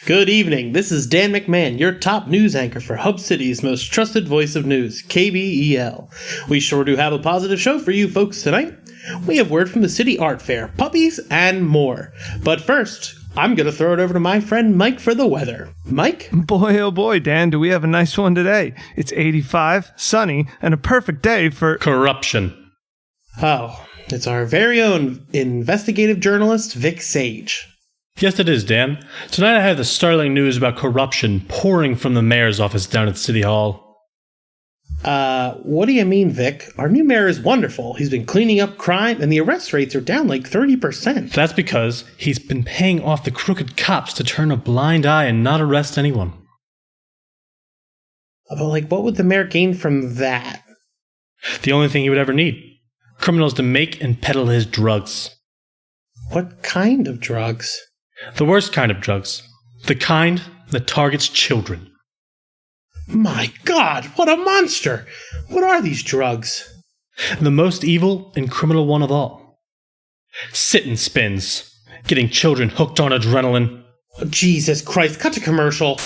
Good evening. This is Dan McMahon, your top news anchor for Hub City's most trusted voice of news, KBEL. We sure do have a positive show for you folks tonight. We have word from the City Art Fair, puppies, and more. But first, I'm going to throw it over to my friend Mike for the weather. Mike? Boy, oh boy, Dan, do we have a nice one today. It's 85, sunny, and a perfect day for corruption. Oh, it's our very own investigative journalist, Vic Sage. Yes, it is, Dan. Tonight I have the startling news about corruption pouring from the mayor's office down at City Hall. What do you mean, Vic? Our new mayor is wonderful. He's been cleaning up crime, and the arrest rates are down like 30%. That's because he's been paying off the crooked cops to turn a blind eye and not arrest anyone. But, what would the mayor gain from that? The only thing he would ever need. Criminals to make and peddle his drugs. What kind of drugs? The worst kind of drugs. The kind that targets children. My God, what a monster! What are these drugs? The most evil and criminal one of all. Sit-and spins. Getting children hooked on adrenaline. Oh, Jesus Christ, cut to commercial.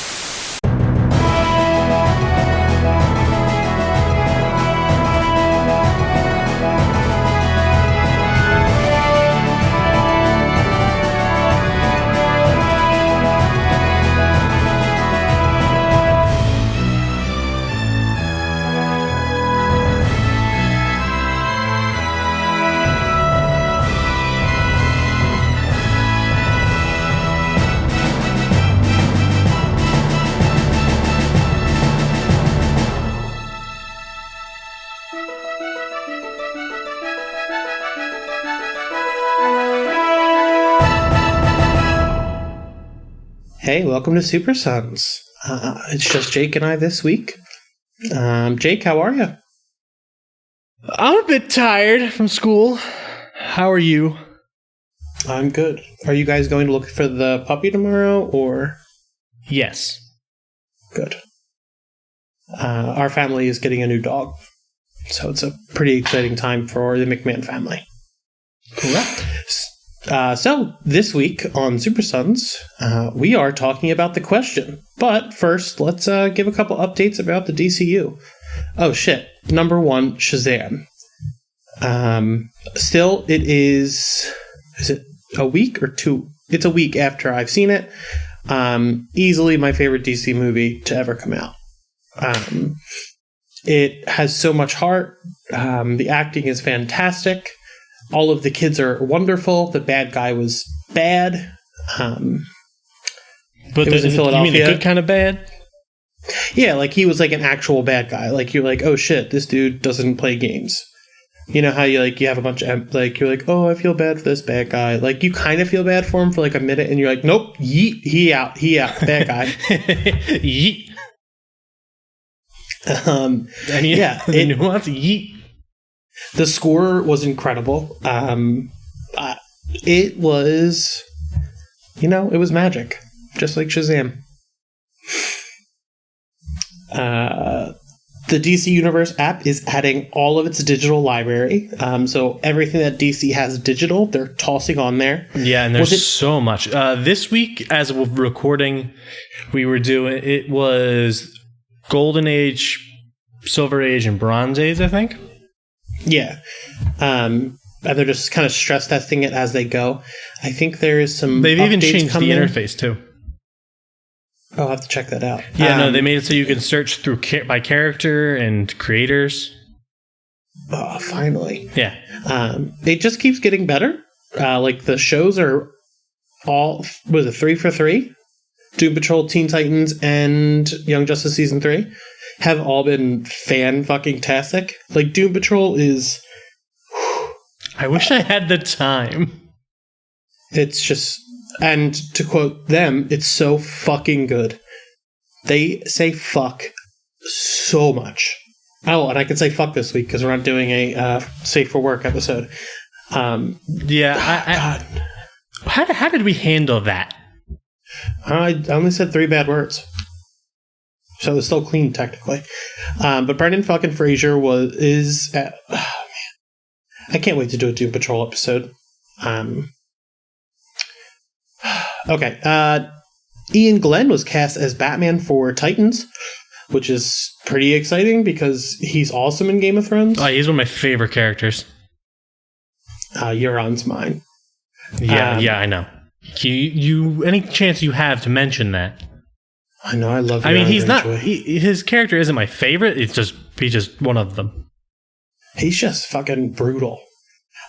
Hey, welcome to Super Sons. It's just Jake and I this week. Jake, how are you? I'm a bit tired from school. How are you? I'm good. Are you guys going to look for the puppy tomorrow, or? Yes. Good. Our family is getting a new dog, so it's a pretty exciting time for the McMahon family. Correct. So, this week on Super Sons, we are talking about The Question. But first, let's give a couple updates about the DCU. Oh, shit. Number one, Shazam. Still, it is it a week or two? It's a week after I've seen it. Easily my favorite DC movie to ever come out. It has so much heart. The acting is fantastic. All of the kids are wonderful. The bad guy was bad. But it was in Philadelphia. You mean the good kind of bad? Yeah, he was an actual bad guy. You're oh shit, this dude doesn't play games. You know how you have a bunch of you're oh, I feel bad for this bad guy. You kind of feel bad for him for a minute, and you're nope, yeet, he out, bad guy. Yeet. And yeah, nuance, yeet. The score was incredible. It was, it was magic, just like Shazam. The DC Universe app is adding all of its digital library. So everything that DC has digital, they're tossing on there. Yeah, and there's so much. This week, as we're recording, it was Golden Age, Silver Age, and Bronze Age, I think. Yeah. And they're just kind of stress testing it as they go. I think there is some. They've even changed the interface too. Oh, I'll have to check that out. Yeah, they made it so you can search through by character and creators. Oh, finally. Yeah. It just keeps getting better. The shows are all, was it 3 for 3? Doom Patrol, Teen Titans, and Young Justice Season 3 have all been fan-fucking-tastic. Doom Patrol is... I wish I had the time. It's just... And to quote them, it's so fucking good. They say fuck so much. Oh, and I can say fuck this week because we're not doing a Safe for Work episode. God. How did we handle that? I only said 3 bad words. So it's still clean, technically. But Brendan fucking Fraser is... man. I can't wait to do a Doom Patrol episode. Okay. Ian Glenn was cast as Batman for Titans, which is pretty exciting because he's awesome in Game of Thrones. Oh, he's one of my favorite characters. Euron's mine. Yeah, I know. You any chance you have to mention that? I know, I love. I mean, Euron he's not. Greyjoy. His character isn't my favorite. He's just one of them. He's just fucking brutal.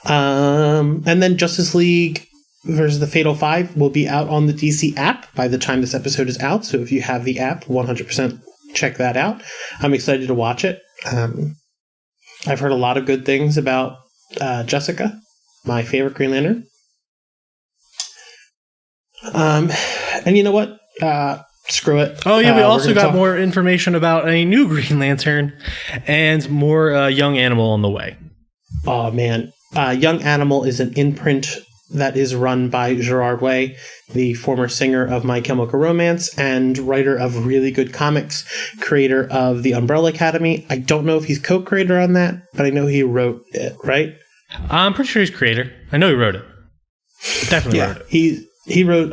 And then Justice League versus the Fatal Five will be out on the DC app by the time this episode is out. So if you have the app, 100% check that out. I'm excited to watch it. I've heard a lot of good things about Jessica, my favorite Green Lantern. And you know what? Screw it. Oh yeah, we also got more information about a new Green Lantern and more Young Animal on the way. Oh man, Young Animal is an imprint that is run by Gerard Way, the former singer of My Chemical Romance and writer of really good comics, creator of the Umbrella Academy. I don't know if he's co-creator on that, but I know he wrote it, right? I'm pretty sure he's creator. I know he wrote it. Definitely wrote it. He wrote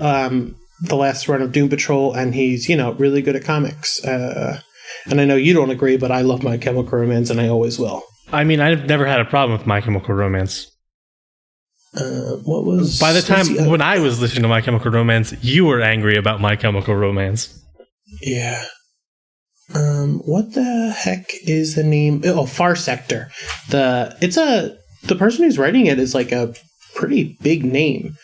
the last run of Doom Patrol, and he's, really good at comics. And I know you don't agree, but I love My Chemical Romance, and I always will. I mean, I've never had a problem with My Chemical Romance. What was... By the time when I was listening to My Chemical Romance, you were angry about My Chemical Romance. Yeah. What the heck is the name? Oh, Far Sector. The person who's writing it is like a pretty big name.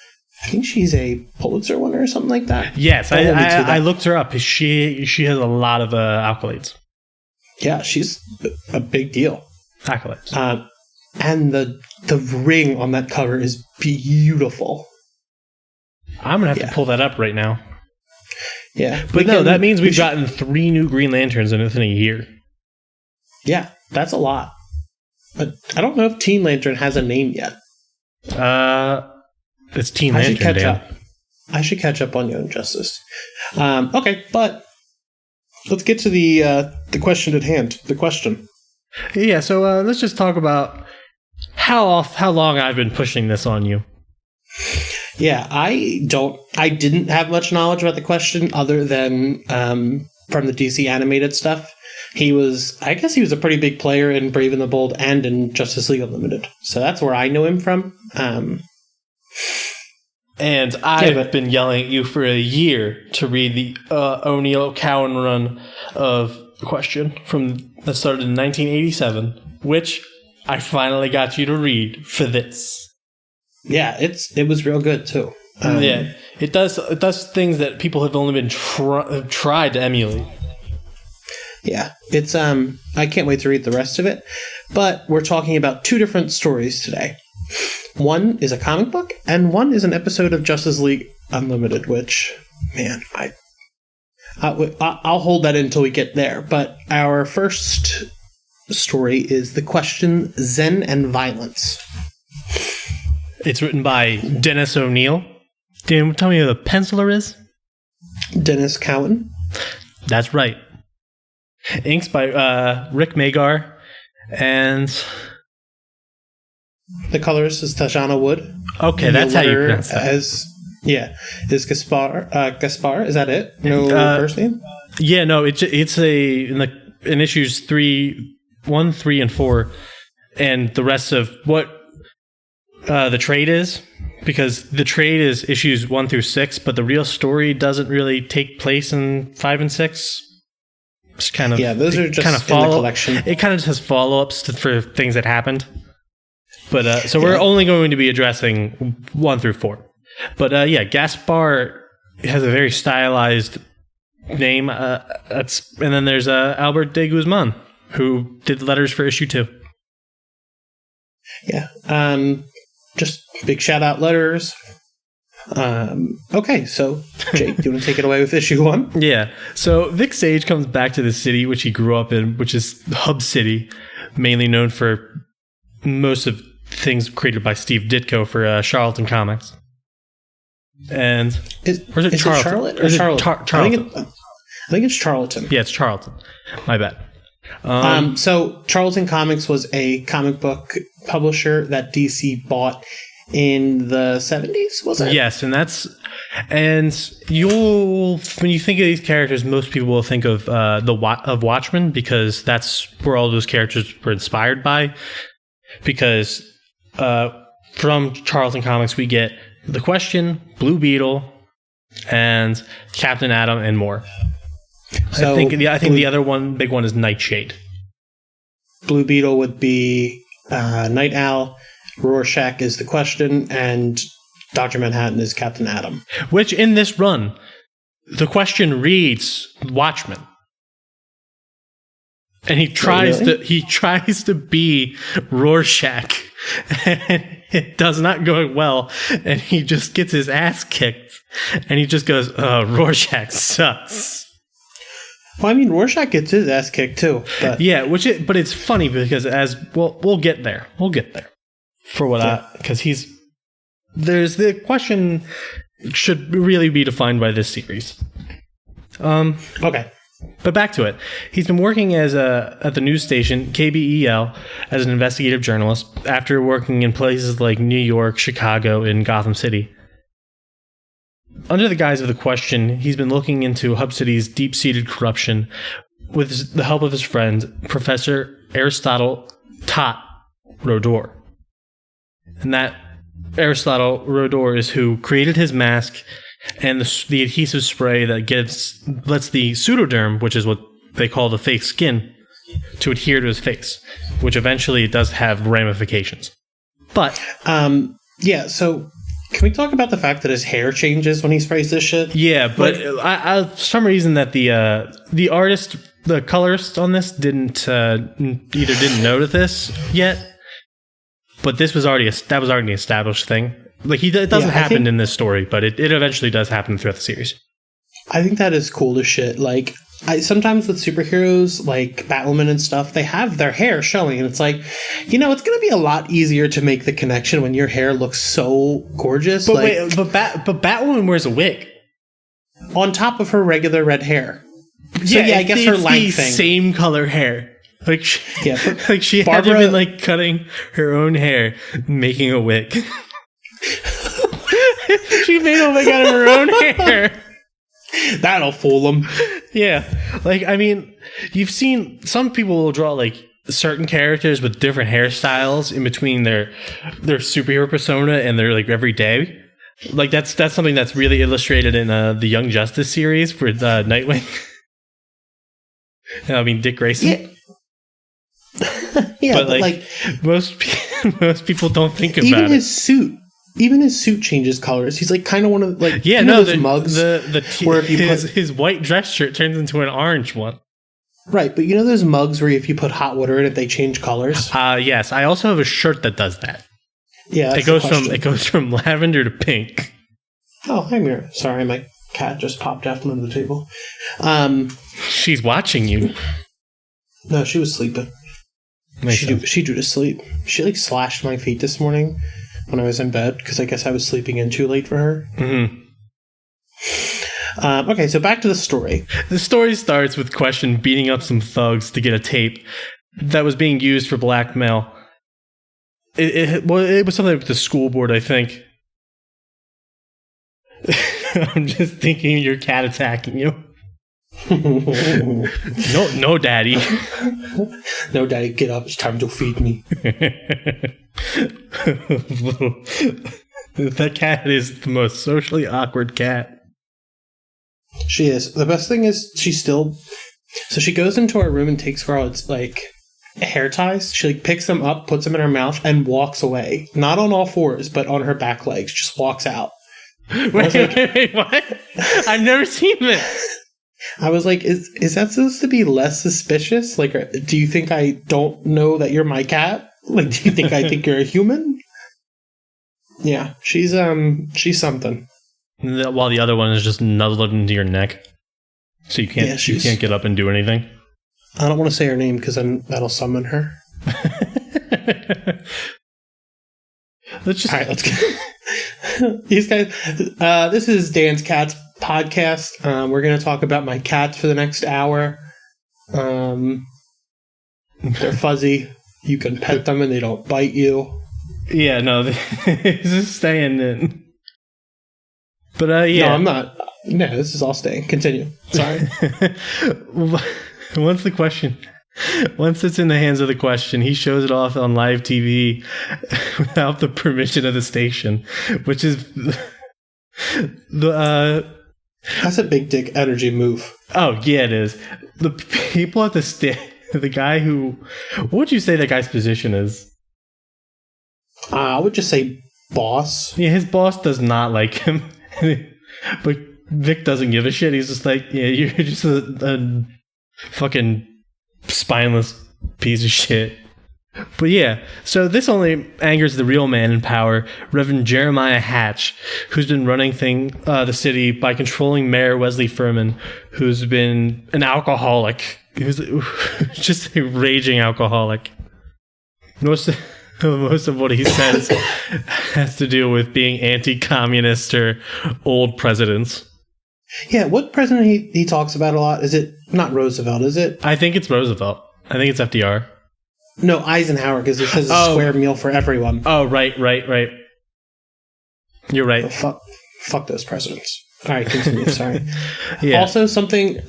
I think she's a Pulitzer winner or something like that. Yes, I looked her up. She has a lot of accolades. Yeah, she's a big deal. Accolades. And the ring on that cover is beautiful. I'm going to have to pull that up right now. Yeah. But no, that means we've gotten 3 new Green Lanterns within a year. Yeah, that's a lot. But I don't know if Teen Lantern has a name yet. It's Teen Lantern, Dan. I should catch up on Young Justice. Okay, but let's get to the question at hand. The question. Yeah, so let's just talk about how long I've been pushing this on you. Yeah, I didn't have much knowledge about the question other than from the DC animated stuff. I guess he was a pretty big player in Brave and the Bold and in Justice League Unlimited. So that's where I know him from. And I've been yelling at you for a year to read the O'Neill Cowan run of the question that started in 1987, which I finally got you to read for this. Yeah, it was real good too. Yeah, it does things that people have only been tried to emulate. Yeah, it's I can't wait to read the rest of it. But we're talking about 2 different stories today. One is a comic book, and one is an episode of Justice League Unlimited, which, man, I'll hold that until we get there. But our first story is the question Zen and Violence. It's written by Dennis O'Neill. Dan, tell me who the penciler is? Dennis Cowan. That's right. Inks by Rick Magar, and the colorist is Tajana Wood. Okay, that's how you pronounce that. Is Gaspar? Is that it? No first name? Yeah, no. It's in issues 1, 3, and 4, and the rest of what the trade is, because the trade is issues 1 through 6, but the real story doesn't really take place in 5 and 6. It's kind of those are just in the collection. It kind of just has follow-ups for things that happened. But so we're only going to be addressing 1 through 4. But Gaspar has a very stylized name. And then there's Albert de Guzman, who did letters for issue 2. Yeah. Just big shout out letters. Okay, so Jake, do you want to take it away with issue 1? Yeah. So Vic Sage comes back to the city which he grew up in, which is Hub City, mainly known for most of things created by Steve Ditko for Charlton Comics. And is it Charlotte or Charlton? Charlton. I think it's Charlton. Yeah, it's Charlton. My bad. So Charlton Comics was a comic book publisher that DC bought in the 70s, was it? Yes, and you'll, when you think of these characters, most people will think of of Watchmen, because that's where all those characters were inspired by. Because from Charlton Comics, we get The Question, Blue Beetle, and Captain Atom, and more. So I think the other big one is Nightshade. Blue Beetle would be Night Owl. Rorschach is The Question, and Dr. Manhattan is Captain Atom. Which, in this run, The Question reads Watchmen. And he tries to be Rorschach, and it does not go well, and he just gets his ass kicked, and he just goes, "Oh, Rorschach sucks." Well, I mean, Rorschach gets his ass kicked too. But. Yeah, but it's funny because we'll get there. We'll get there because there's the Question should really be defined by this series. Okay. But back to it. He's been working at the news station KBEL as an investigative journalist after working in places like New York, Chicago, and Gotham City. Under the guise of The Question, he's been looking into Hub City's deep-seated corruption with the help of his friend, Professor Aristotle Tot Rodor. And that Aristotle Rodor is who created his mask and the adhesive spray that lets the pseudoderm, which is what they call the fake skin, to adhere to his face, which eventually does have ramifications. But yeah, so can we talk about the fact that his hair changes when he sprays this shit? Yeah, but I for some reason that the artist, the colorist on this didn't notice this yet. But that was already an established thing. Like it doesn't happen in this story, but it eventually does happen throughout the series. I think that is cool as shit. Like sometimes with superheroes like Batwoman and stuff, they have their hair showing, and it's like, it's going to be a lot easier to make the connection when your hair looks so gorgeous. But but Batwoman wears a wig on top of her regular red hair. So yeah, I guess her length thing. Same color hair. Like she had Barbara, to be cutting her own hair, making a wig. She made a wig out of her own hair. That'll fool them. Yeah, I mean, you've seen some people will draw certain characters with different hairstyles in between their superhero persona and their everyday. That's something that's really illustrated in the Young Justice series with Nightwing. I mean, Dick Grayson. Yeah. Yeah, but most people don't think about it. Even his suit changes colors. He's kind of one of those mugs. Where if you his white dress shirt turns into an orange one. Right, but those mugs where if you put hot water in it, they change colors. Yes, I also have a shirt that does that. Yeah, it goes from lavender to pink. Oh, hi, Mira. Sorry, my cat just popped out from under the table. She's watching you. No, she was sleeping. She drew to sleep. She slashed my feet this morning when I was in bed because I guess I was sleeping in too late for her. Mm-hmm. Okay, so back to the story. The story starts with Question beating up some thugs to get a tape that was being used for blackmail. It was something with the school board, I think. I'm just thinking your cat attacking you. No, Daddy. No, Daddy, get up. It's time to feed me. That cat is the most socially awkward cat. She is. The best thing is So she goes into her room and takes Scarlett's hair ties. She picks them up, puts them in her mouth, and walks away. Not on all fours, but on her back legs. Just walks out. Wait, what? I've never seen this. I was like, is that supposed to be less suspicious? Do you think I don't know that you're my cat? Do you think I think you're a human? Yeah, she's something. While the other one is just nuzzled into your neck, so you can't get up and do anything. I don't want to say her name because then that'll summon her. Let's go. These guys. This is Dan's Cats podcast. We're going to talk about my cats for the next hour. They're fuzzy. You can pet them and they don't bite you. Yeah, no, this is staying in. But yeah. No, I'm not. No, this is all staying. Continue. Sorry. Once it's in the hands of the question, he shows it off on live TV without the permission of the station, which is the That's a big dick energy move. oh yeah, it is. The people at the guy who, what would you say that guy's position is? I would just say boss. Yeah, his boss does not like him, but Vic doesn't give a shit. He's just like, yeah, you're just a fucking spineless piece of shit. But yeah, so this only angers the real man in power, Reverend Jeremiah Hatch, who's been running the city by controlling Mayor Wesley Furman, who's been an alcoholic. Who's just a raging alcoholic. Most of what he says has to do with being anti-communist or old presidents. Yeah, what president he talks about a lot? Is it not Roosevelt, is it? I think it's Roosevelt. I think it's FDR. No, Eisenhower, because it says a square meal for everyone. Oh, right. You're right. Oh, fuck those presidents. All right, continue. Sorry. Yeah. Also, something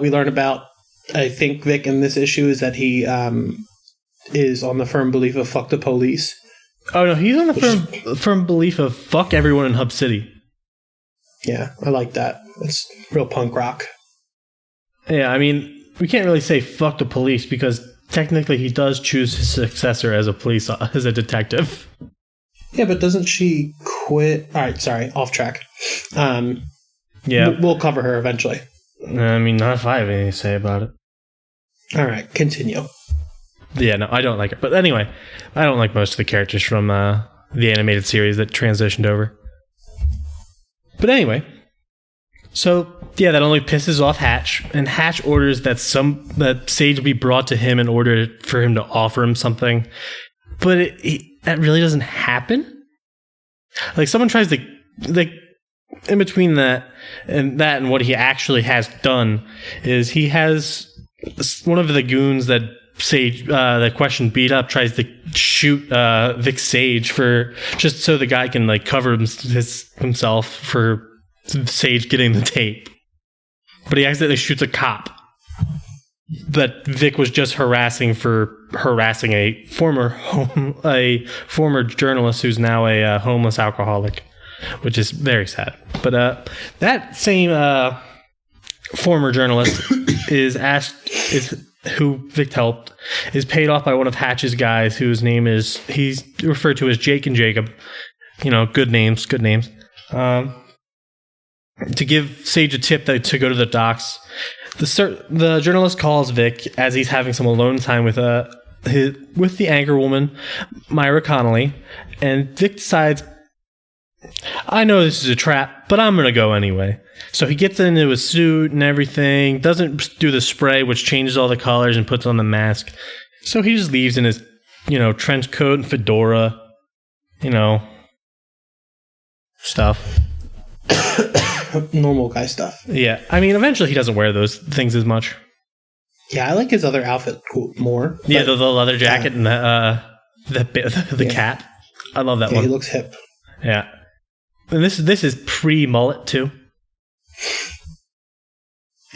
we learn about, I think, Vic, in this issue is that he is on the firm belief of fuck the police. Oh, no, he's on the firm belief of fuck everyone in Hub City. Yeah, I like that. It's real punk rock. Yeah, I mean, we can't really say fuck the police because technically he does choose his successor as a detective. Yeah, but doesn't she quit? All right, sorry, off track. Yeah. We'll cover her eventually. I mean, not if I have anything to say about it. All right, continue. Yeah, no, I don't like it. But anyway, I don't like most of the characters from the animated series that transitioned over. But anyway, so yeah, that only pisses off Hatch, and Hatch orders that Sage be brought to him in order for him to offer him something. But that really doesn't happen. Like someone tries to, like, in between that and what he actually has done is he has one of the goons that Sage that Question beat up tries to shoot Vic Sage for just so the guy can like cover himself for Sage getting the tape, but he accidentally shoots a cop that Vic was just harassing a former journalist who's now a homeless alcoholic, which is very sad. But that same former journalist is who Vic helped, is paid off by one of Hatch's guys whose name he's referred to as Jake and Jacob. You know, good names. To give Sage a tip to go to the docks. The journalist calls Vic as he's having some alone time with the anchor woman, Myra Connolly, and Vic decides, I know this is a trap, but I'm going to go anyway. So he gets into his suit and everything, doesn't do the spray, which changes all the colors, and puts on the mask. So he just leaves in his, trench coat and fedora, stuff. Normal guy stuff. Yeah. I mean, eventually he doesn't wear those things as much. Yeah, I like his other outfit more. Yeah, the leather jacket and the cap. I love that one. He looks hip. Yeah. And this is pre-mullet too.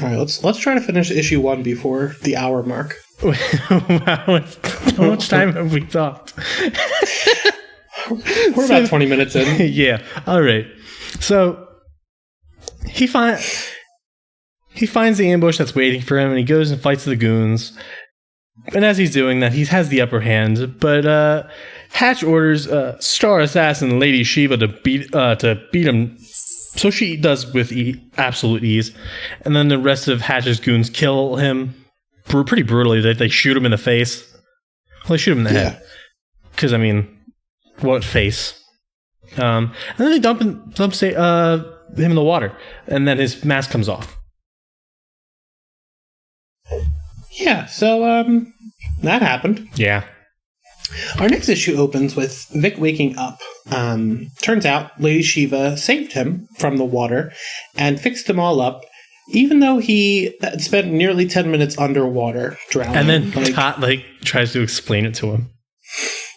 All right, let's try to finish issue 1 before the hour mark. Wow, how much time have we talked? We're about 20 minutes in. Yeah. All right. So he finds the ambush that's waiting for him, and he goes and fights the goons. And as he's doing that, he has the upper hand. But Hatch orders star assassin Lady Shiva to beat him. So she does with absolute ease. And then the rest of Hatch's goons kill him pretty brutally. They shoot him in the face. Well, they shoot him in the head. Because, I mean, what face? And then they dump him in the water. And then his mask comes off. Yeah, so that happened. Yeah. Our next issue opens with Vic waking up. Turns out Lady Shiva saved him from the water and fixed him all up, even though he had spent nearly 10 minutes underwater drowning. And then Tot tries to explain it to him.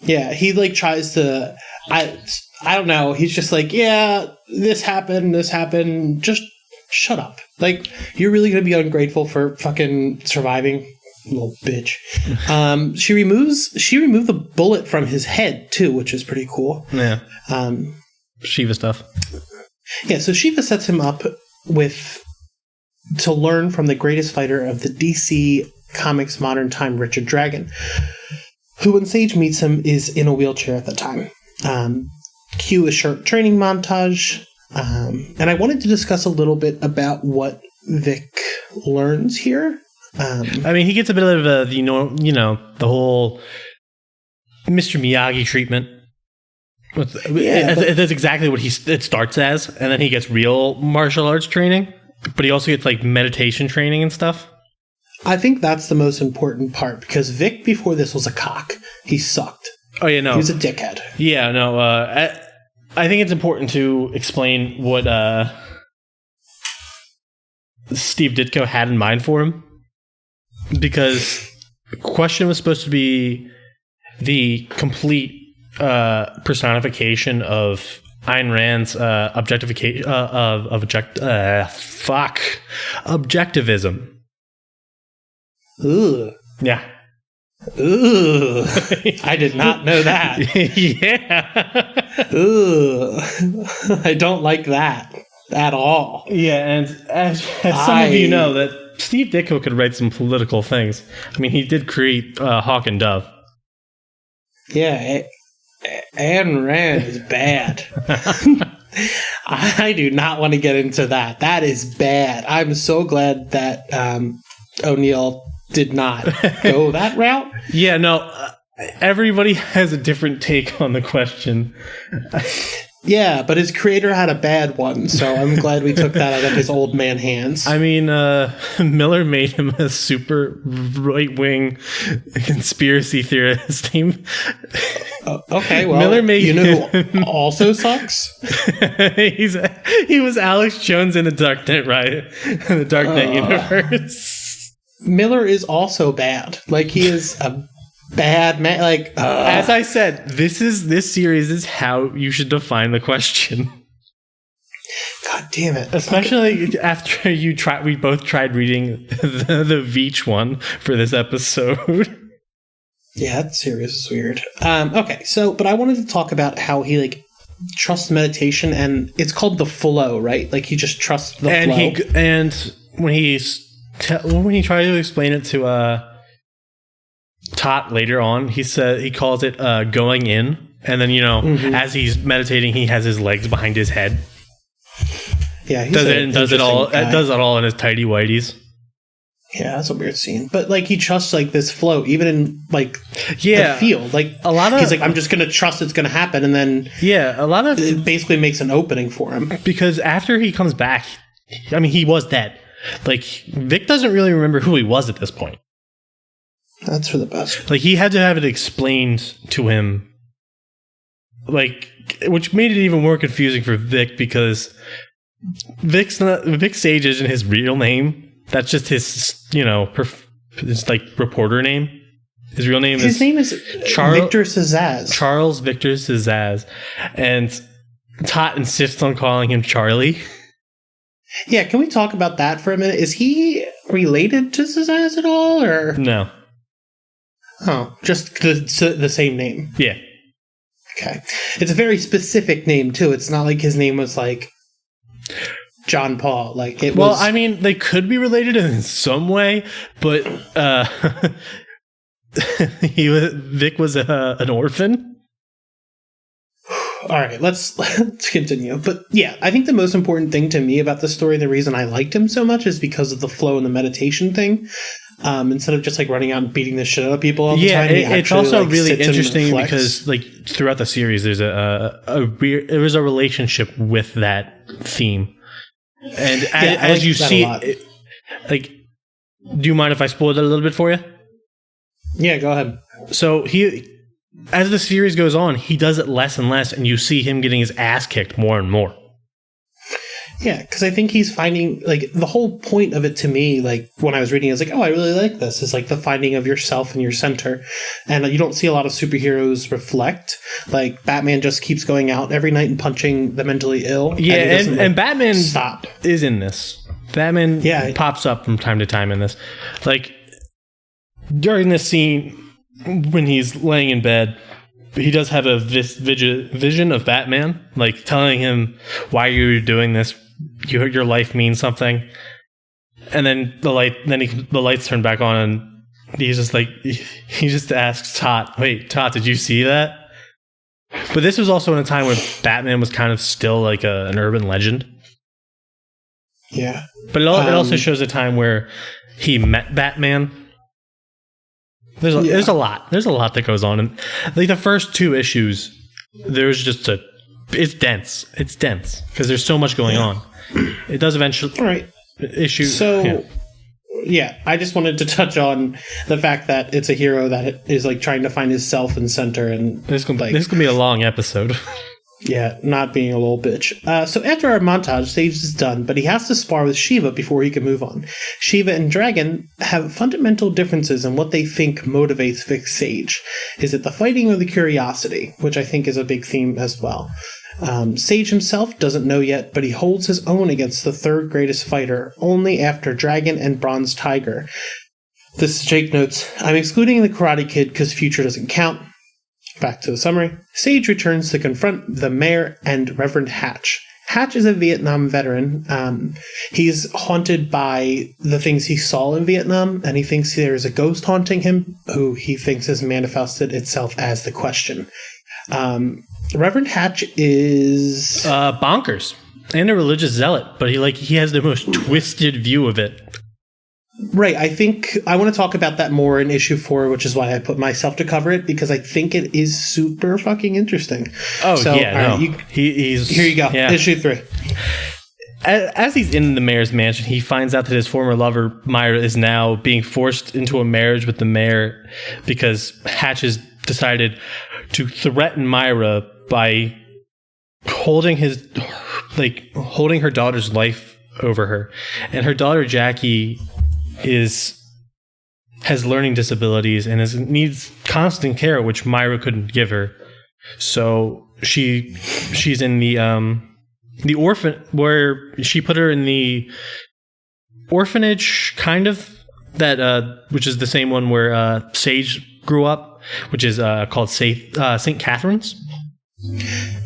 Yeah, he like tries to. I don't know. He's just like, yeah, this happened. Just shut up. Like, you're really gonna be ungrateful for fucking surviving, little bitch. She removed the bullet from his head too, which is pretty cool. Yeah. Shiva stuff. Yeah. So Shiva sets him up to learn from the greatest fighter of the DC Comics modern time, Richard Dragon, who, when Sage meets him, is in a wheelchair at the time. Cue a short training montage. And I wanted to discuss a little bit about what Vic learns here. I mean, he gets a bit of the whole Mr. Miyagi treatment. That's exactly what it starts as, and then he gets real martial arts training, but he also gets like meditation training and stuff. I think that's the most important part, because Vic before this was a cock. He sucked. Oh yeah, no, he was a dickhead. Yeah, no. I think it's important to explain what Steve Ditko had in mind for him, because the question was supposed to be the complete personification of Ayn Rand's objectivism. Ooh. Yeah. Ooh. I did not know that. Yeah. Ooh. I don't like that at all. Yeah, and as some of you know, that Steve Ditko could write some political things. I mean, he did create Hawk and Dove. Yeah, Ayn Rand is bad. I do not want to get into that. That is bad. I'm so glad that O'Neill did not go that route. Yeah, no, everybody has a different take on the question. Yeah, but his creator had a bad one, so I'm glad we took that out of his old man hands. I mean, Miller made him a super right-wing conspiracy theorist. Okay, well, Miller made who also sucks? He was Alex Jones in the Darknet, right? In the Darknet universe. Miller is also bad. Like, he is a bad man. Like, as I said, this series is how you should define the question. God damn it! Especially after we both tried reading the Veach one for this episode. Yeah, that series is weird. Okay, so, but I wanted to talk about how he like trusts meditation, and it's called the flow, right? Like, he just trusts the flow. And when he tried to explain it to Tot later on, he calls it going in, and then as he's meditating, he has his legs behind his head. Yeah, he does it all in his tighty whities. Yeah, that's a weird scene. But like, he trusts like this flow, even in like the field. Like, he's like, I'm just gonna trust it's gonna happen, and then it basically makes an opening for him. Because after he comes back, I mean, he was dead. Like, Vic doesn't really remember who he was at this point. That's for the best. Like, he had to have it explained to him, like, which made it even more confusing for Vic, because Vic Sage isn't his real name. That's just his, his like reporter name. His real name is Victor Cezaz. Charles Victor Cezaz, and Tot insists on calling him Charlie. Yeah, can we talk about that for a minute? Is he related to Cezaz at all, or no? Oh, just the same name. Yeah. Okay. It's a very specific name too. It's not like his name was like John Paul. Like, it was. Well, I mean, they could be related in some way, but Vic was an orphan. All right, let's continue. But yeah, I think the most important thing to me about the story, the reason I liked him so much, is because of the flow and the meditation thing. Instead of just like running out and beating the shit out of people all the time. It's also like really interesting because like throughout the series, there's there was a relationship with that theme, and as you see, like, do you mind if I spoil it a little bit for you? Yeah, go ahead. So as the series goes on, he does it less and less, and you see him getting his ass kicked more and more. Yeah, because I think he's finding, like, the whole point of it to me, like, when I was reading, I was like, oh, I really like this. It's like the finding of yourself and your center. And you don't see a lot of superheroes reflect. Like, Batman just keeps going out every night and punching the mentally ill. Yeah, and Batman stop. is in this. Batman pops up from time to time in this. Like, during this scene, when he's laying in bed, he does have a vision of Batman, like, telling him why you're doing this. Your life means something, and then the lights turn back on, and he's just like, he just asks Tot, "Wait, Tot, did you see that?" But this was also in a time when Batman was kind of still like an urban legend. Yeah, but it also shows a time where he met Batman. There's a lot that goes on, and like the first 2 issues, there's just it's dense because there's so much going on. It does eventually. All right. Issue. So, I just wanted to touch on the fact that it's a hero that is like trying to find his self and center, and this is gonna be a long episode. Yeah, not being a little bitch. So after our montage, Sage is done, but he has to spar with Shiva before he can move on. Shiva and Dragon have fundamental differences in what they think motivates Vic Sage. Is it the fighting or the curiosity? Which I think is a big theme as well. Sage himself doesn't know yet, but he holds his own against the 3rd greatest fighter, only after Dragon and Bronze Tiger. This is Jake notes, I'm excluding the Karate Kid because Future doesn't count. Back to the summary. Sage returns to confront the mayor and Reverend Hatch. Hatch is a Vietnam veteran. He's haunted by the things he saw in Vietnam, and he thinks there's a ghost haunting him, who he thinks has manifested itself as the Question. Reverend Hatch is bonkers and a religious zealot, but he has the most twisted view of it. Right. I think I want to talk about that more in issue 4, which is why I put myself to cover it, because I think it is super fucking interesting. Oh, so, yeah. No. He's here you go. Yeah. Issue 3. As he's in the mayor's mansion, he finds out that his former lover, Myra, is now being forced into a marriage with the mayor because Hatch has decided to threaten Myra by holding her daughter's life over her. And her daughter, Jackie, has learning disabilities and needs constant care, which Myra couldn't give her. So she's in the orphan, where she put her in the orphanage, kind of, that which is the same one where Sage grew up, which is called St. Catherine's.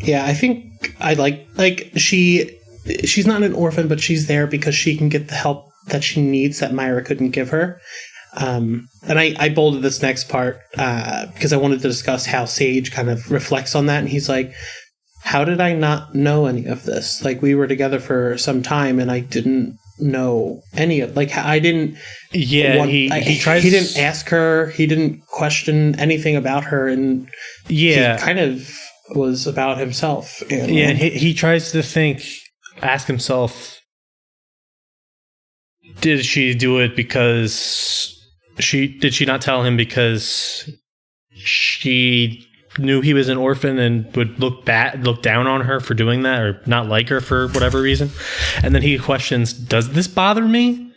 Yeah, I think I like she's not an orphan, but she's there because she can get the help that she needs that Myra couldn't give her. And I bolded this next part because I wanted to discuss how Sage kind of reflects on that. And he's like, how did I not know any of this? Like, we were together for some time and I didn't know any of, like, I didn't. Yeah, he didn't ask her. He didn't question anything about her. And he kind of was about himself. You know? Yeah, he tries to ask himself, did she do it because did she not tell him because she knew he was an orphan and would look down on her for doing that, or not like her for whatever reason? And then he questions, does this bother me?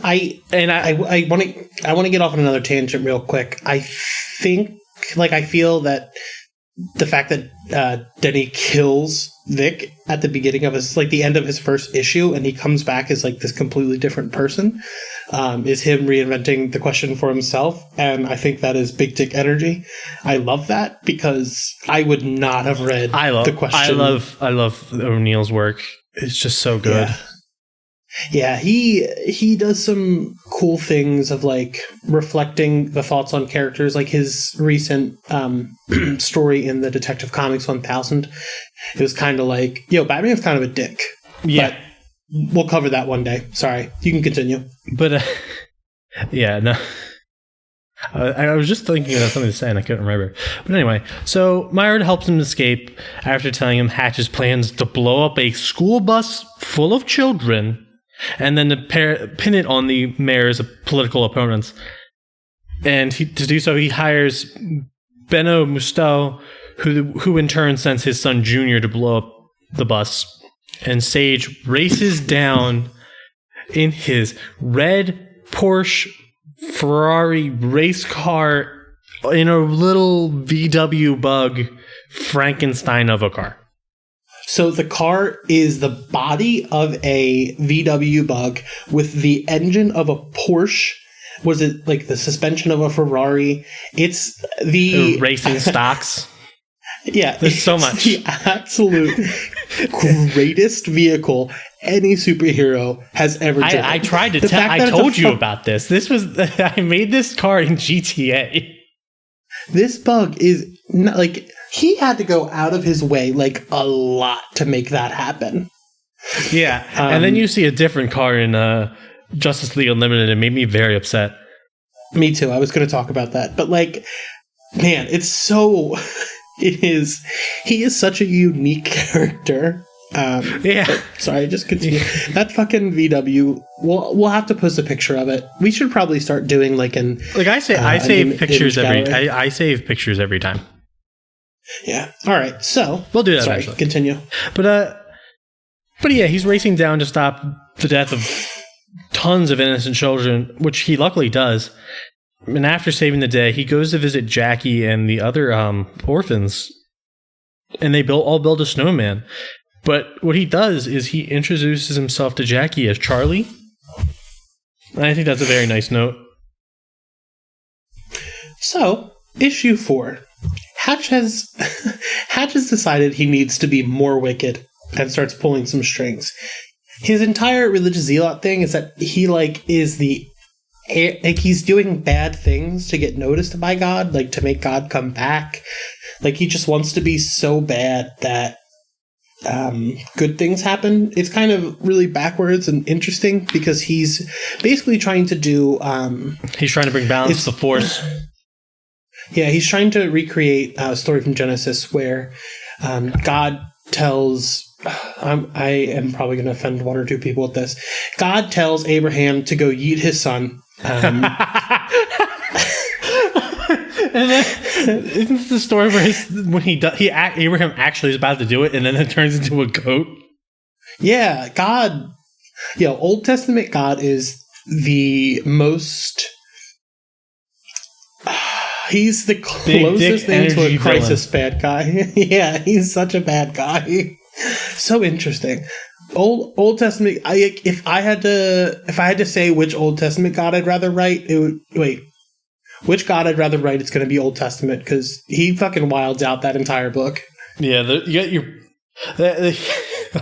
I want to get off on another tangent real quick. I think, I feel that the fact that Denny kills Vic at the beginning of the end of his first issue, and he comes back as this completely different person, is him reinventing the Question for himself. And I think that is big dick energy. I love that because I would not have read the Question. I love O'Neill's work. It's just so good. Yeah, he does some cool things of reflecting the thoughts on characters, like his recent story in the Detective Comics 1000. It was kind of Batman's kind of a dick. Yeah. But we'll cover that one day. Sorry, you can continue. But no. I was just thinking of something to say and I couldn't remember. But anyway, so Myra helps him escape after telling him Hatch's plans to blow up a school bus full of children and then to pin it on the mayor's political opponents. And to do so, he hires Benno Musto, who in turn sends his son Junior to blow up the bus. and Sage races down in his red Porsche Ferrari race car in a little VW Bug Frankenstein of a car. So the car is the body of a VW Bug with the engine of a Porsche. Was it like the suspension of a Ferrari? It's the racing stocks. Yeah, there's so much. The absolute greatest vehicle any superhero has ever driven. I tried to tell. I told you about this. This was I made this car in GTA. This Bug is not like. He had to go out of his way, like, a lot to make that happen. Yeah, and then you see a different car in Justice League Unlimited. It made me very upset. Me too. I was going to talk about that. But, like, man, it's so... He is such a unique character. Sorry, just continue. That fucking VW, we'll have to post a picture of it. We should probably start doing, like, I save pictures I save pictures every time. Yeah. All right. So we'll do that eventually. Continue. But yeah, he's racing down to stop the death of tons of innocent children, which he luckily does. And after saving the day, he goes to visit Jackie and the other orphans, and they all build a snowman. But what he does is he introduces himself to Jackie as Charlie. And I think that's a very nice note. So, issue 4. Hatch has decided he needs to be more wicked and starts pulling some strings. His entire religious zealot thing is that he he's doing bad things to get noticed by God, like to make God come back. Like he just wants to be so bad that good things happen. It's kind of really backwards and interesting because he's basically trying to do he's trying to bring balance to the Force. Yeah, he's trying to recreate a story from Genesis where God tells... I am probably going to offend one or two people with this. God tells Abraham to go yeet his son. And then, isn't this the story where Abraham actually is about to do it and then it turns into a goat? Yeah, God... Old Testament God is the most... He's the closest thing to a crisis bad guy. Yeah, he's such a bad guy. So interesting. Old Testament. If I had to say which Old Testament God I'd rather write, it would which God I'd rather write. It's going to be Old Testament because he fucking wilds out that entire book. Yeah, you got your.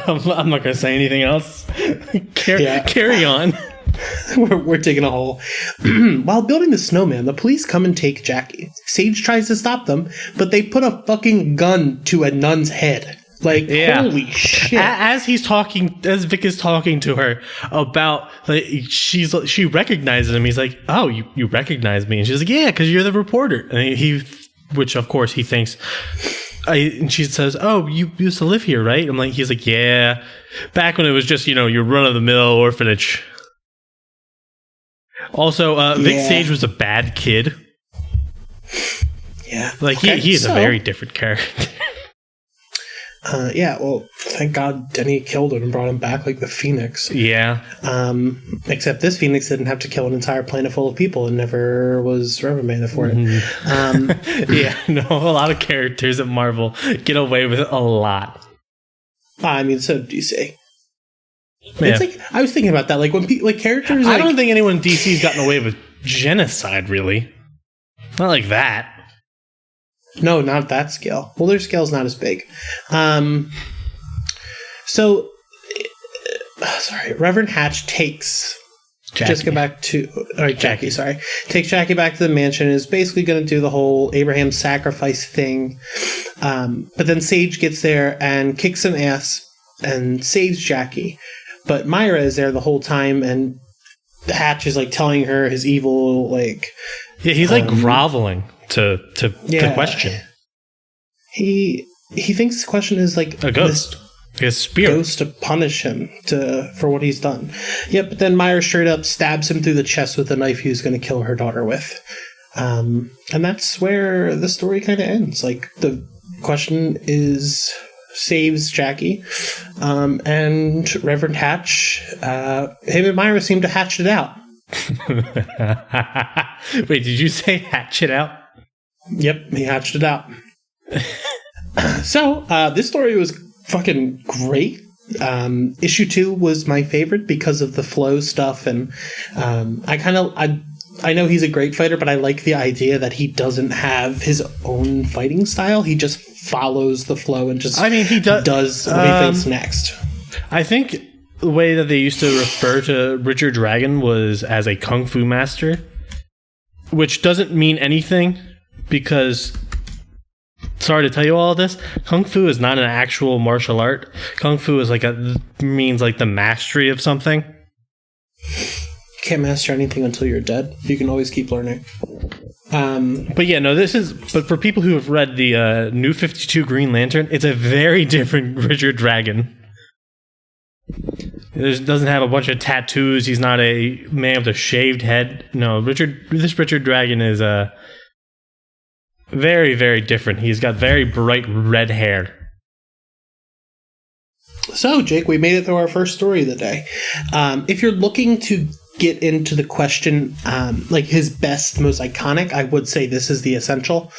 I'm not going to say anything else. Carry on. We're digging a hole. While building the snowman, the police come and take Jackie. Sage tries to stop them, but they put a fucking gun to a nun's head. Like, holy shit. As Vic is talking to her about, like, she recognizes him. He's like, oh, you recognize me? And she's like, yeah, because you're the reporter. And which of course he thinks, and she says, oh, you used to live here, right? I'm like, he's like, yeah, back when it was just, your run-of-the-mill orphanage. Also, Vic Sage was a bad kid. Yeah. Like, he's a very different character. Well, thank God Denny killed him and brought him back like the Phoenix. Yeah. Except this Phoenix didn't have to kill an entire planet full of people and never was reprimanded for it. A lot of characters at Marvel get away with a lot. I mean, so do DC. Yeah. It's like, I was thinking about that, like when people, like characters, I don't think anyone in DC's gotten away with genocide, really. Not like that. No, not that scale. Well, their scale's not as big. So, Reverend Hatch takes Jackie back to... Jackie, sorry. Takes Jackie back to the mansion and is basically going to do the whole Abraham sacrifice thing. But then Sage gets there and kicks some ass and saves Jackie. But Myra is there the whole time, and Hatch is, like, telling her his evil, like... Yeah, he's, like, groveling to question. He thinks this question is, like... A ghost. A spirit. Ghost to punish him for what he's done. Yep, but then Myra straight up stabs him through the chest with the knife he was going to kill her daughter with. And that's where the story kind of ends. Like, the question is saves Jackie, and Reverend Hatch, him and Myra seem to hatch it out. Wait, did you say hatch it out? Yep, he hatched it out. So, this story was fucking great. Issue 2 was my favorite because of the flow stuff, and I know he's a great fighter, but I like the idea that he doesn't have his own fighting style. He just follows the flow and just he does what he thinks next. I think the way that they used to refer to Richard Dragon was as a kung fu master, which doesn't mean anything because, sorry to tell you all this, kung fu is not an actual martial art. Kung fu is means the mastery of something. Can't master anything until you're dead. You can always keep learning. But yeah, no, but for people who have read the New 52 Green Lantern, it's a very different Richard Dragon. He doesn't have a bunch of tattoos. He's not a man with a shaved head. No, this Richard Dragon is very, very different. He's got very bright red hair. So, Jake, we made it through our first story of the day. If you're looking to get into the question, his best, most iconic, I would say this is the essential.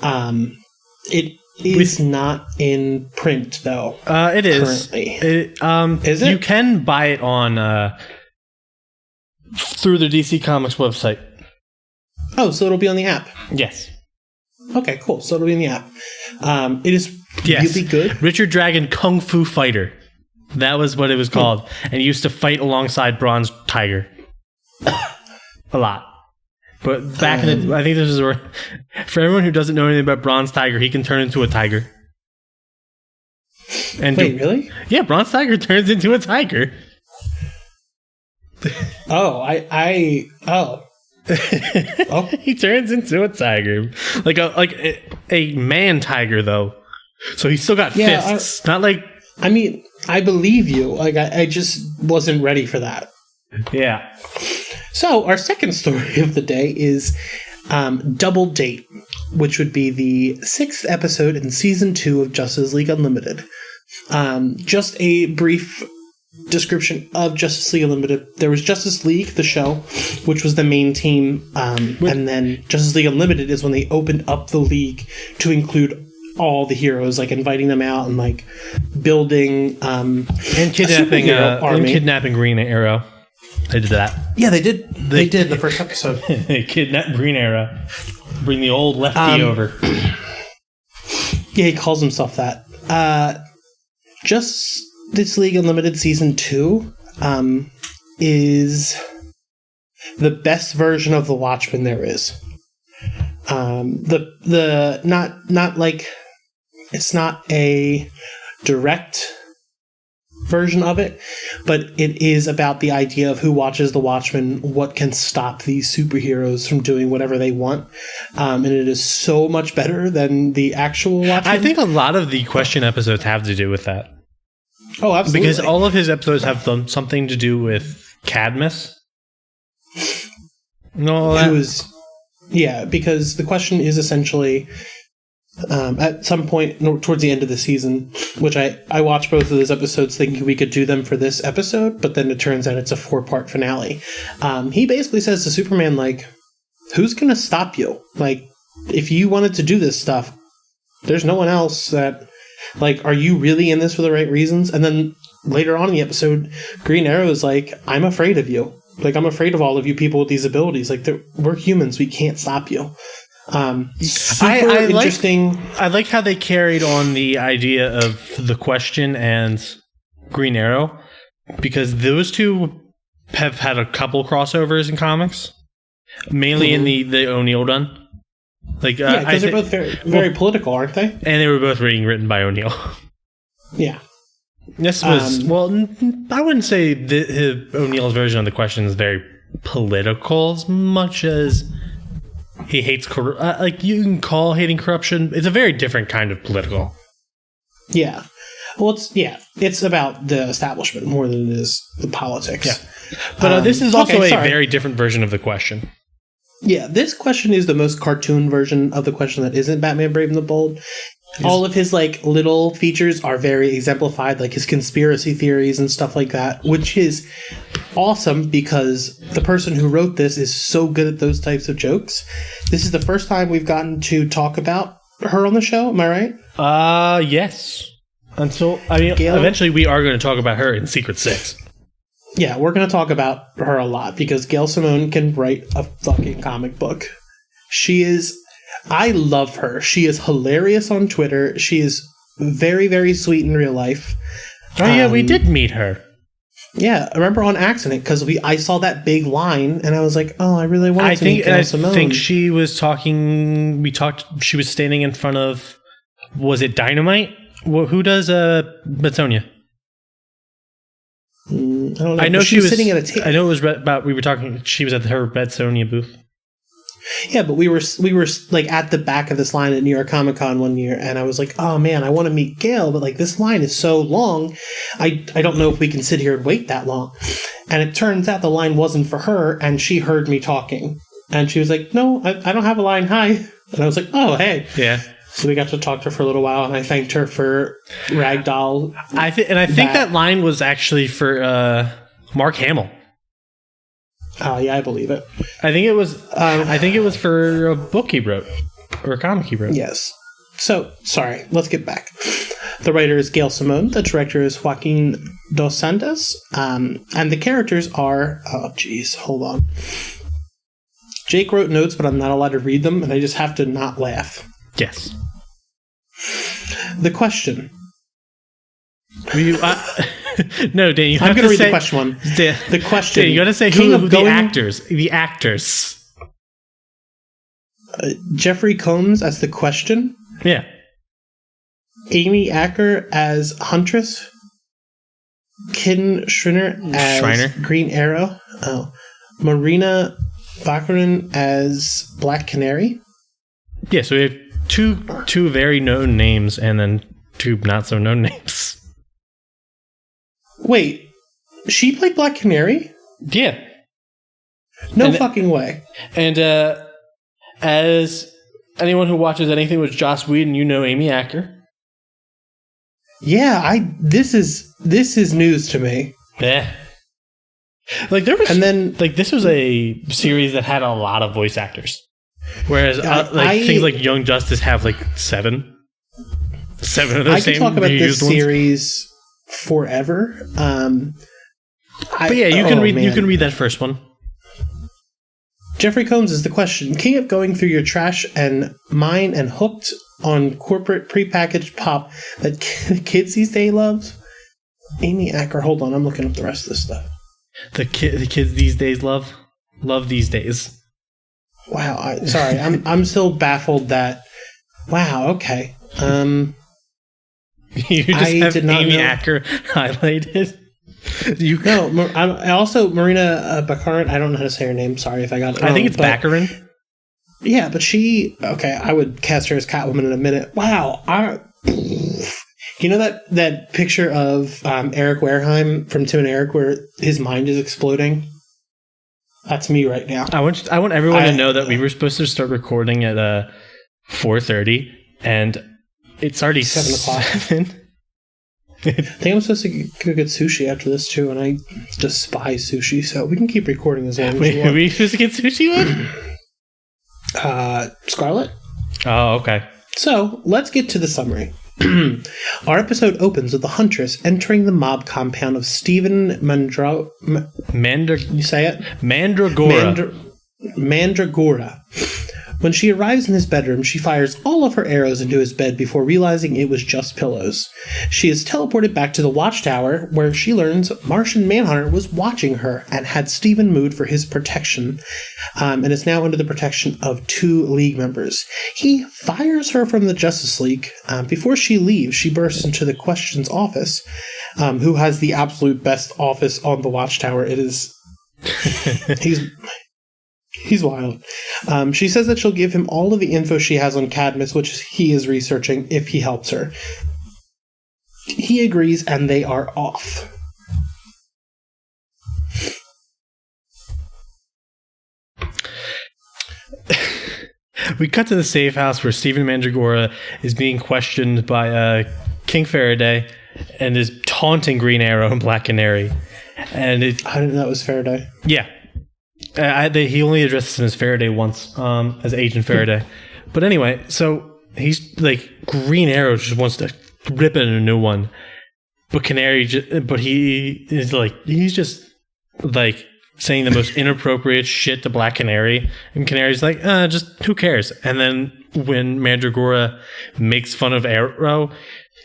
It is not in print, though. It is. Currently. Is it? You can buy it on through the DC Comics website. Oh, so it'll be on the app. Yes. Okay, cool. So it'll be in the app. It is really good. Richard Dragon Kung Fu Fighter. That was what it was called. And he used to fight alongside Bronze Tiger. A lot. But back in the... I think this is where... For everyone who doesn't know anything about Bronze Tiger, he can turn into a tiger. And wait, really? Yeah, Bronze Tiger turns into a tiger. Oh. He turns into a tiger. Like a man tiger, though. So he's still got fists. Not like... I mean, I believe you. I just wasn't ready for that. Yeah. So, our second story of the day is Double Date, which would be the 6th episode in Season 2 of Justice League Unlimited. Just a brief description of Justice League Unlimited. There was Justice League, the show, which was the main team, and then Justice League Unlimited is when they opened up the league to include all the heroes, inviting them out and building and kidnapping Green Arrow. They did that. Yeah, they did. They did the first episode. They kidnapped Green Arrow. Bring the old lefty over. Yeah, he calls himself that. Justice League Unlimited Season 2 is the best version of the Watchmen there is. It's not a direct version of it, but it is about the idea of who watches the Watchmen, what can stop these superheroes from doing whatever they want, and it is so much better than the actual Watchmen. I think a lot of the question episodes have to do with that. Oh, absolutely. Because all of his episodes have something to do with Cadmus. Because the question is essentially... at some point towards the end of the season, which I watched both of those episodes thinking we could do them for this episode, but then it turns out it's a 4-part finale. He basically says to Superman, who's going to stop you? If you wanted to do this stuff, there's no one else that, are you really in this for the right reasons? And then later on in the episode, Green Arrow is I'm afraid of you. I'm afraid of all of you people with these abilities. We're humans. We can't stop you. Super interesting. I like how they carried on the idea of the Question and Green Arrow, because those two have had a couple crossovers in comics, mainly in the O'Neill run. Because they're both very political, aren't they? And they were both being written by O'Neill. Yeah. This was I wouldn't say O'Neill's version of the Question is very political as much as he hates you can call hating corruption. It's a very different kind of political. Yeah. Well, it's about the establishment more than it is the politics. Yeah. But this is also a very different version of the Question. Yeah, this Question is the most cartoon version of the Question that isn't Batman Brave and the Bold. All of his like little features are very exemplified, like his conspiracy theories and stuff like that, which is awesome because the person who wrote this is so good at those types of jokes. This is the first time we've gotten to talk about her on the show. Am I right? Yes. Eventually we are going to talk about her in Secret Six. Yeah, we're going to talk about her a lot because Gail Simone can write a fucking comic book. I love her. She is hilarious on Twitter. She is very, very sweet in real life. Oh, yeah, we did meet her. Yeah, I remember on accident because I saw that big line and I was like, oh, I really want to meet Gail Simone. I think she was talking. She was standing in front of. Was it Dynamite? Who does Betsonia? I don't know. I know she was sitting at a table. I know it was about. We were talking. She was at her Betsonia booth. Yeah, but we were like at the back of this line at New York Comic Con one year, and I was like, "Oh man, I want to meet Gail, but like this line is so long, I don't know if we can sit here and wait that long." And it turns out the line wasn't for her, and she heard me talking, and she was like, "No, I don't have a line. Hi," and I was like, "Oh hey, yeah." So we got to talk to her for a little while, and I thanked her for Ragdoll. I think that line was actually for Mark Hamill. Oh yeah, I believe it. I think it was for a book he wrote or a comic he wrote. Yes. So sorry. Let's get back. The writer is Gail Simone. The director is Joaquin Dos Santos. And the characters are. Oh, geez, hold on. Jake wrote notes, but I'm not allowed to read them, and I just have to not laugh. Yes. The question. No, Dan, I'm going to read the question one. The question. Dan, you got to say who the actors. The actors. Jeffrey Combs as the question. Yeah. Amy Acker as Huntress. Ken Schreiner as Green Arrow. Oh. Marina Baccarin as Black Canary. Yeah, so we have two very known names and then two not so known names. Wait, she played Black Canary? Yeah. No fucking way. And as anyone who watches anything with Joss Whedon, you know Amy Acker. Yeah, this is news to me. Yeah. Like there was, and then like this was a series that had a lot of voice actors, whereas things like Young Justice have like seven of those same. I could talk about this series forever. But yeah, you can read that first one. Jeffrey Combs is the question. King of going through your trash and mine and hooked on corporate prepackaged pop that kids these days love. Amy Acker. Hold on, I'm looking up the rest of this stuff. The kids these days love these days. Wow, I'm still baffled that. Wow, okay. You just have Amy Acker highlighted. I also Marina Baccarin. I don't know how to say her name. Sorry if I got it wrong. I think it's Baccarin. Yeah, but I would cast her as Catwoman in a minute. Wow. You know that picture of Eric Wareheim from Tim and Eric where his mind is exploding? That's me right now. I want everyone to know that we were supposed to start recording at 4:30 and it's already 7 o'clock. I think I'm supposed to go get sushi after this too, and I despise sushi, so we can keep recording as long as you want. Are we supposed to get sushi with? Scarlet? Oh, okay. So, let's get to the summary. Our episode opens with the Huntress entering the mob compound of Stephen you say it? Mandragora. When she arrives in his bedroom, she fires all of her arrows into his bed before realizing it was just pillows. She is teleported back to the Watchtower, where she learns Martian Manhunter was watching her and had Stephen moved for his protection, and is now under the protection of 2 League members. He fires her from the Justice League. Before she leaves, she bursts into the Question's office, who has the absolute best office on the Watchtower. It is... He's wild. She says that she'll give him all of the info she has on Cadmus, which he is researching, if he helps her. He agrees, and they are off. We cut to the safe house where Stephen Mandragora is being questioned by King Faraday and is taunting Green Arrow and Black Canary. And I didn't know it was Faraday. Yeah. He only addresses him as Faraday once, as Agent Faraday. But anyway, so he's like, Green Arrow just wants to rip it in a new one. But he is like, he's just like saying the most inappropriate shit to Black Canary. And Canary's like, just who cares? And then when Mandragora makes fun of Arrow,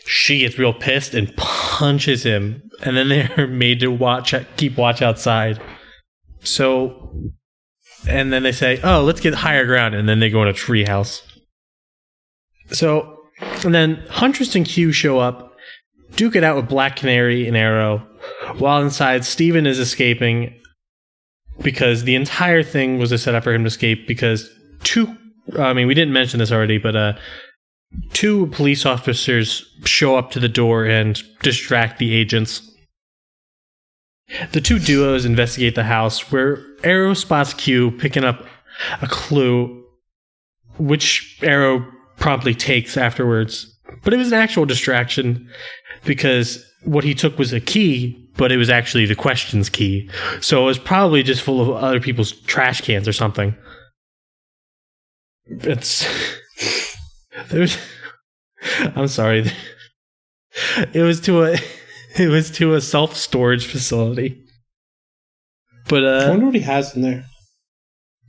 she gets real pissed and punches him. And then they're made to keep watch outside. So, and then they say, oh, let's get higher ground. And then they go in a treehouse. So, and then Huntress and Q show up, duke it out with Black Canary and Arrow, while inside Steven is escaping because the entire thing was a setup for him to escape because we didn't mention this already, but two police officers show up to the door and distract the agents. The two duos investigate the house where Arrow spots Q picking up a clue, which Arrow promptly takes afterwards. But it was an actual distraction because what he took was a key, but it was actually the question's key. So it was probably just full of other people's trash cans or something. I'm sorry. It was to a self-storage facility. But I wonder what he has in there.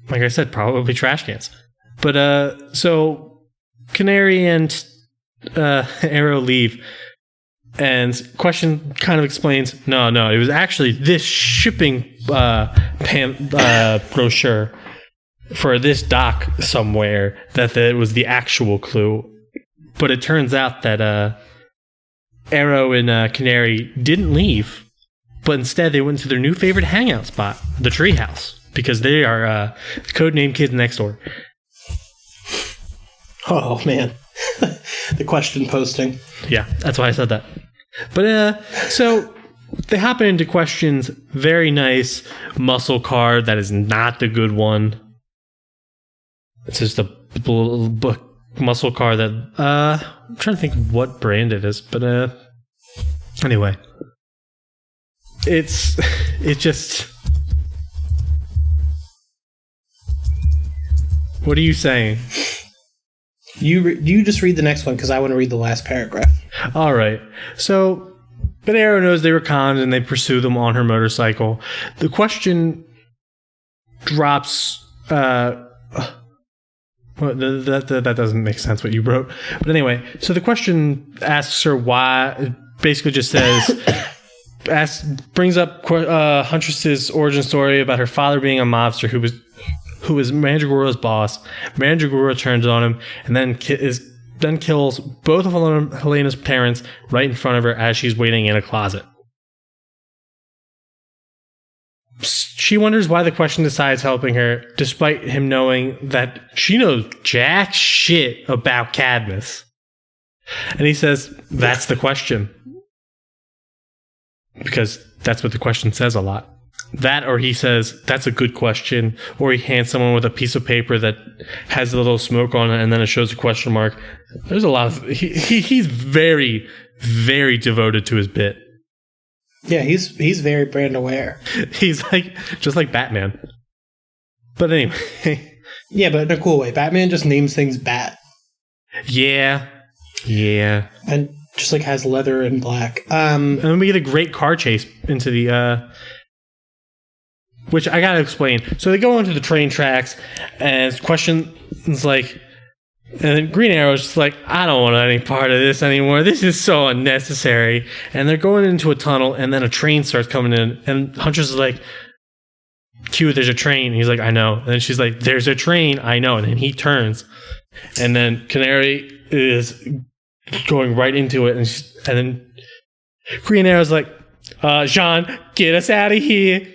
Like I said, probably trash cans. But so Canary and Arrow leave, and Question kind of explains, no, it was actually this shipping brochure for this dock somewhere that was the actual clue. But it turns out that Arrow and Canary didn't leave, but instead they went to their new favorite hangout spot, the treehouse, because they are codename kids next door. Oh, man. The Question posting. Yeah, that's why I said that. But so they hop into Question's very nice muscle car that is not the good one. It's just a muscle car that I'm trying to think what brand it is, but anyway, it just. What are you saying? You just read the next one because I want to read the last paragraph. All right. So, but Arrow knows they were conned and they pursue them on her motorcycle. The Question drops. Well, that doesn't make sense what you wrote. But anyway, so the Question asks her why. Basically, just says, brings up Huntress's origin story about her father being a mobster who was Mandragora's boss. Mandragora turns on him and then kills both of Helena's parents right in front of her as she's waiting in a closet. She wonders why the Question decides helping her, despite him knowing that she knows jack shit about Cadmus. And he says, that's the Question. Because that's what the Question says a lot. That, or he says, that's a good question. Or he hands someone with a piece of paper that has a little smoke on it and then it shows a question mark. There's a lot of... He's very, very devoted to his bit. Yeah, he's very brand aware. He's like, just like Batman. But anyway. Yeah, but in a cool way. Batman just names things Bat. Yeah. And just like has leather and black. And then we get a great car chase into the... Which I gotta explain. So they go into the train tracks, and Question's like, and Green Arrow's just like, I don't want any part of this anymore. This is so unnecessary. And they're going into a tunnel, and then a train starts coming in, and Huntress is like, Q, there's a train. He's like, I know. And then she's like, there's a train. I know. And then he turns, and then Canary is going right into it, and then Green Arrow's like, Jean, get us out of here.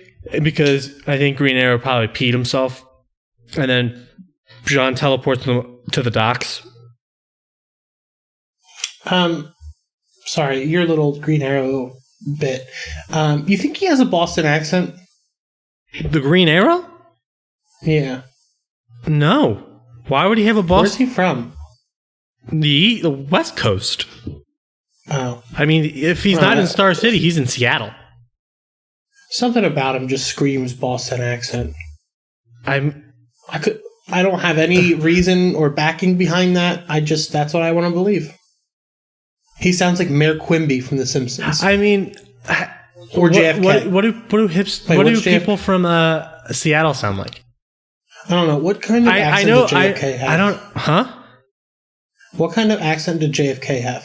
Because I think Green Arrow probably peed himself. And then Jean teleports them to the docks. Sorry, your little Green Arrow bit. You think he has a Boston accent? The Green Arrow? Yeah. No. Why would he have a boss? Where's he from? The West Coast. Oh. I mean, if he's not in Star City, he's in Seattle. Something about him just screams Boston accent. I don't have any reason or backing behind that. That's what I want to believe. He sounds like Mayor Quimby from The Simpsons. I mean, or JFK. What do people from Seattle sound like? I don't know. What kind of accent did JFK have? I don't. Huh? What kind of accent did JFK have?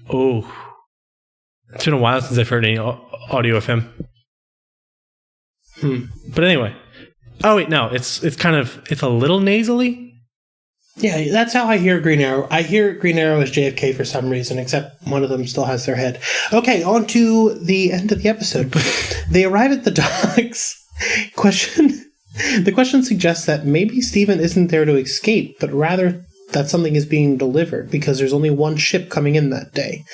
Oh, it's been a while since I've heard any audio of him. But anyway. Oh wait, no. It's a little nasally. Yeah, that's how I hear Green Arrow. I hear Green Arrow as JFK for some reason, except one of them still has their head. Okay, on to the end of the episode. They arrive at the docks. The question suggests that maybe Steven isn't there to escape, but rather that something is being delivered because there's only one ship coming in that day.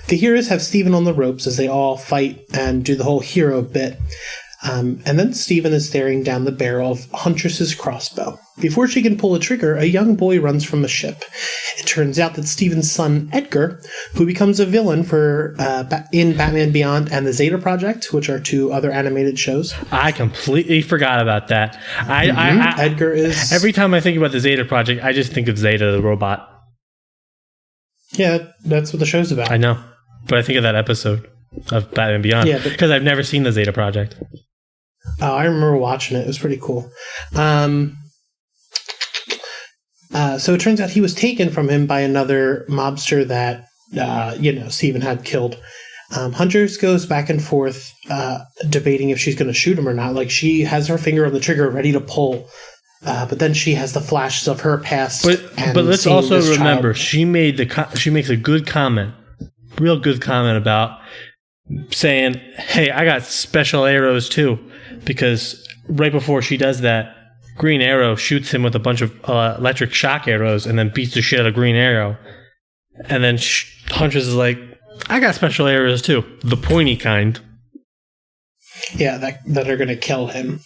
The heroes have Steven on the ropes as they all fight and do the whole hero bit. And then Steven is staring down the barrel of Huntress's crossbow. Before she can pull a trigger, a young boy runs from a ship. It turns out that Steven's son, Edgar, who becomes a villain in Batman Beyond and the Zeta Project, which are two other animated shows. I completely forgot about that. Edgar is... Every time I think about the Zeta Project, I just think of Zeta the robot. Yeah, that's what the show's about. I know. But I think of that episode of Batman Beyond. Yeah, because I've never seen the Zeta Project. Oh, I remember watching it. It was pretty cool. So it turns out he was taken from him by another mobster that, Steven had killed. Huntress goes back and forth debating if she's going to shoot him or not. Like, she has her finger on the trigger ready to pull. But then she has the flashes of her past. But let's also remember, she makes a good comment, real good comment about saying, hey, I got special arrows too. Because right before she does that, Green Arrow shoots him with a bunch of electric shock arrows and then beats the shit out of Green Arrow. And then Huntress is like, I got special arrows too. The pointy kind. Yeah, that are going to kill him.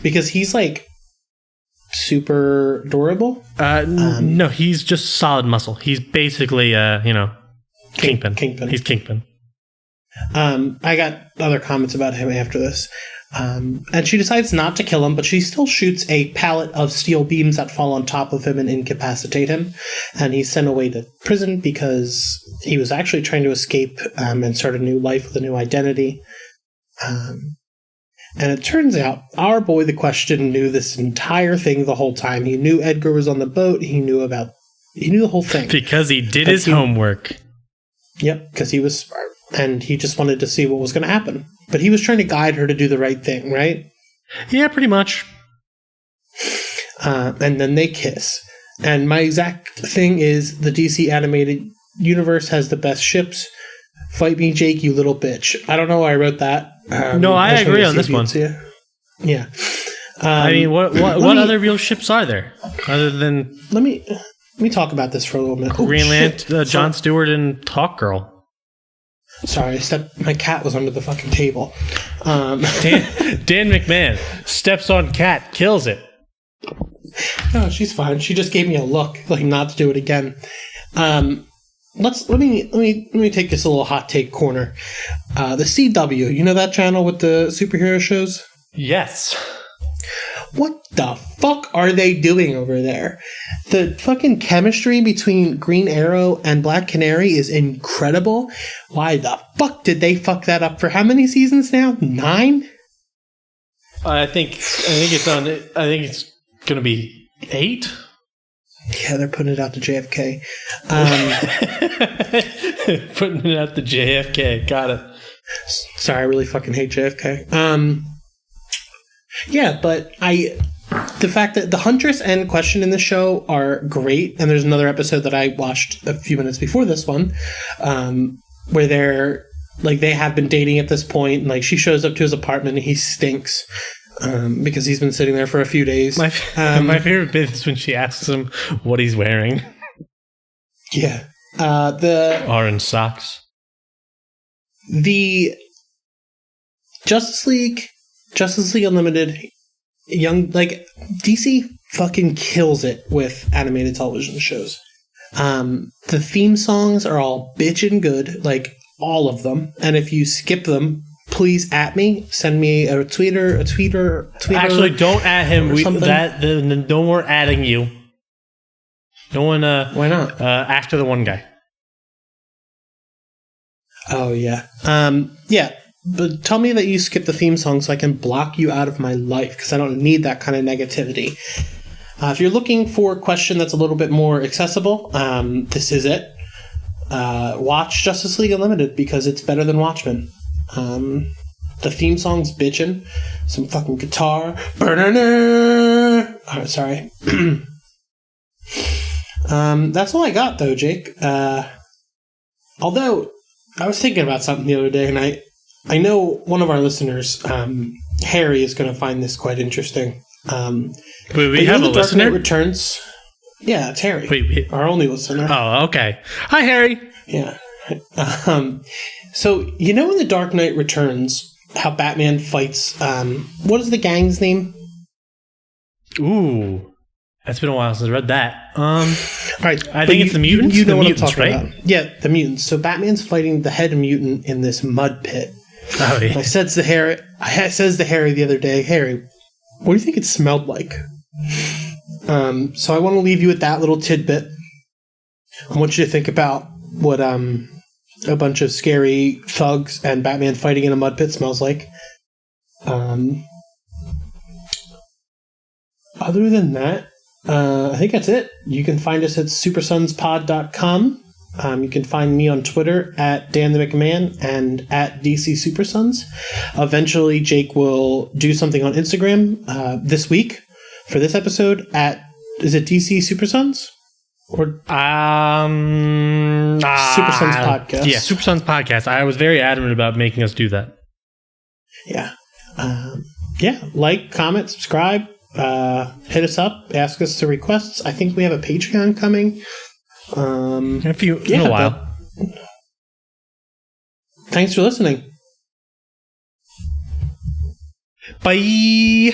Because he's like super durable. No, he's just solid muscle. He's basically, Kingpin. He's Kingpin. I got other comments about him after this. And she decides not to kill him, but she still shoots a pallet of steel beams that fall on top of him and incapacitate him. And he's sent away to prison because he was actually trying to escape and start a new life with a new identity. And it turns out our boy, the Question, knew this entire thing the whole time. He knew Edgar was on the boat. He knew the whole thing. Because he did his homework. Yep, because he was smart. And he just wanted to see what was going to happen. But he was trying to guide her to do the right thing, right? Yeah, pretty much. And then they kiss. And my exact thing is the DC animated universe has the best ships. Fight me, Jake, you little bitch. I don't know why I wrote that. No, I agree on this one. Yeah. I mean, what other real ships are there other than? Let me talk about this for a little minute. Greenland, John Stewart, and Hawkgirl. Sorry, my cat was under the fucking table. Dan McMahon steps on cat, kills it. No, she's fine. She just gave me a look, like not to do it again. Let me take this a little hot take corner. The CW, you know that channel with the superhero shows? Yes. What the fuck are they doing over there? The fucking chemistry between Green Arrow and Black Canary is incredible. Why the fuck did they fuck that up for how many seasons now? 9? I think it's on. I think it's gonna be 8. Yeah, they're putting it out to JFK. Putting it out to JFK. Got it. Sorry, I really fucking hate JFK. Yeah, but the fact that the Huntress and Question in the show are great, and there's another episode that I watched a few minutes before this one, where they're like they have been dating at this point, and like she shows up to his apartment and he stinks because he's been sitting there for a few days. My favorite bit is when she asks him what he's wearing. Yeah, the orange socks. The Justice League Unlimited DC fucking kills it with animated television shows. The theme songs are all bitchin' good, like all of them. And if you skip them, please at me. Send me a tweeter. Actually, don't at him. No more adding you. No one. Why not? After the one guy. Oh yeah. Yeah. But tell me that you skip the theme song so I can block you out of my life, because I don't need that kind of negativity. If you're looking for a question that's a little bit more accessible, this is it. Watch Justice League Unlimited because it's better than Watchmen. The theme song's bitchin'. Some fucking guitar. Oh, sorry. That's all I got, though, Jake. Although, I was thinking about something the other day, and I know one of our listeners, Harry, is going to find this quite interesting. Wait, we have a listener? Dark Knight Returns. Yeah, it's Harry. Wait. Our only listener. Oh, okay. Hi, Harry. Yeah. So, in The Dark Knight Returns, how Batman fights, what is the gang's name? Ooh. That's been a while since I read that. All right, I think it's the mutants. You know what mutants, I'm talking right? about. Yeah, the mutants. So Batman's fighting the head mutant in this mud pit. Oh, yeah. I says to Harry the other day, Harry, what do you think it smelled like? So I want to leave you with that little tidbit. I want you to think about what a bunch of scary thugs and Batman fighting in a mud pit smells like. Other than that, I think that's it. You can find us at supersunspod.com. You can find me on Twitter at Dan the McMahon and at DC Supersons. Eventually, Jake will do something on Instagram this week for this episode at, is it DC Supersons? Or Super Sons Podcast? Yeah, Super Sons Podcast. I was very adamant about making us do that. Yeah. Like, comment, subscribe. Hit us up, ask us to requests. I think we have a Patreon coming. In a while. Thanks for listening. Bye.